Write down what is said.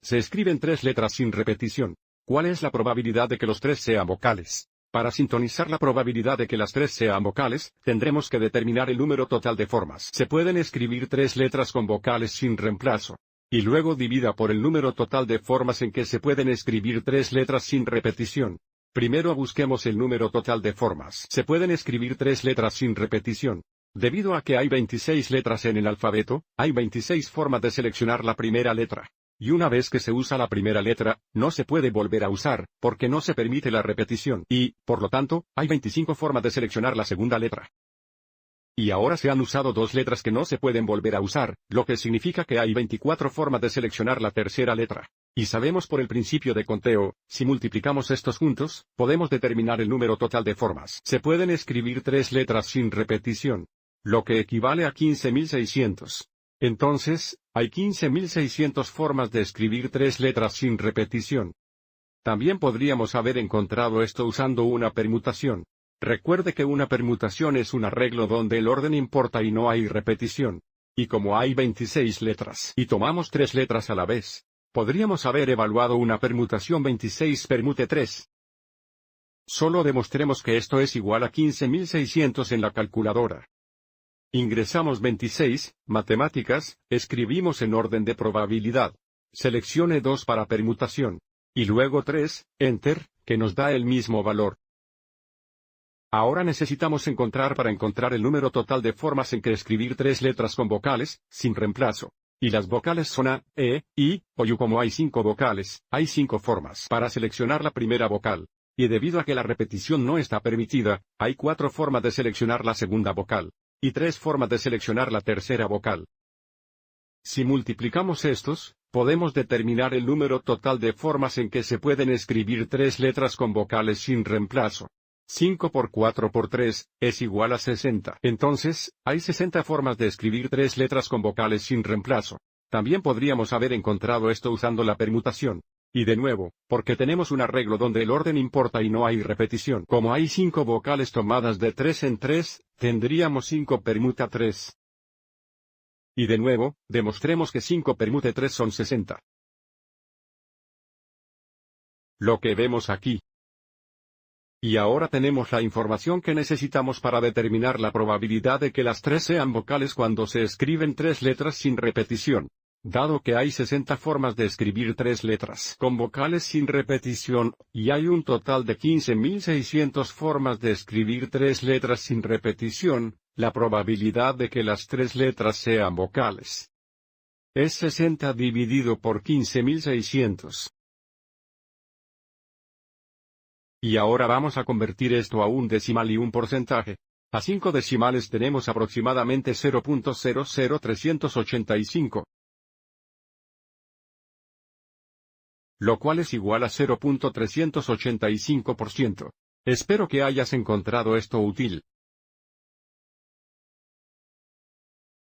Se escriben 3 letras sin repetición. ¿Cuál es la probabilidad de que los 3 sean vocales? Para sintonizar la probabilidad de que las 3 sean vocales, tendremos que determinar el número total de formas. Se pueden escribir 3 letras con vocales sin reemplazo. Y luego divida por el número total de formas en que se pueden escribir 3 letras sin repetición. Primero busquemos el número total de formas. Se pueden escribir 3 letras sin repetición. Debido a que hay 26 letras en el alfabeto, hay 26 formas de seleccionar la primera letra. Y una vez que se usa la primera letra, no se puede volver a usar, porque no se permite la repetición. Y, por lo tanto, hay 25 formas de seleccionar la segunda letra. Y ahora se han usado 2 letras que no se pueden volver a usar, lo que significa que hay 24 formas de seleccionar la tercera letra. Y sabemos por el principio de conteo, si multiplicamos estos juntos, podemos determinar el número total de formas. Se pueden escribir 3 letras sin repetición, lo que equivale a 15.600. Entonces, hay 15.600 formas de escribir 3 letras sin repetición. También podríamos haber encontrado esto usando una permutación. Recuerde que una permutación es un arreglo donde el orden importa y no hay repetición. Y como hay 26 letras y tomamos 3 letras a la vez, podríamos haber evaluado una permutación 26 permute 3. Solo demostremos que esto es igual a 15.600 en la calculadora. Ingresamos 26, matemáticas, escribimos en orden de probabilidad. Seleccione 2 para permutación. Y luego 3, enter, que nos da el mismo valor. Ahora necesitamos encontrar el número total de formas en que escribir 3 letras con vocales, sin reemplazo. Y las vocales son A, E, I, o U. Como hay 5 vocales, hay 5 formas para seleccionar la primera vocal. Y debido a que la repetición no está permitida, hay 4 formas de seleccionar la segunda vocal. Y 3 formas de seleccionar la tercera vocal. Si multiplicamos estos, podemos determinar el número total de formas en que se pueden escribir 3 letras con vocales sin reemplazo. 5 por 4 por 3, es igual a 60. Entonces, hay 60 formas de escribir 3 letras con vocales sin reemplazo. También podríamos haber encontrado esto usando la permutación. Y de nuevo, porque tenemos un arreglo donde el orden importa y no hay repetición. Como hay 5 vocales tomadas de 3 en 3, tendríamos 5 permuta 3. Y de nuevo, demostremos que 5 permute 3 son 60. Lo que vemos aquí. Y ahora tenemos la información que necesitamos para determinar la probabilidad de que las 3 sean vocales cuando se escriben 3 letras sin repetición. Dado que hay 60 formas de escribir 3 letras con vocales sin repetición, y hay un total de 15.600 formas de escribir 3 letras sin repetición, la probabilidad de que las 3 letras sean vocales es 60 dividido por 15.600. Y ahora vamos a convertir esto a un decimal y un porcentaje. A 5 decimales tenemos aproximadamente 0.00385. Lo cual es igual a 0.385%. Espero que hayas encontrado esto útil.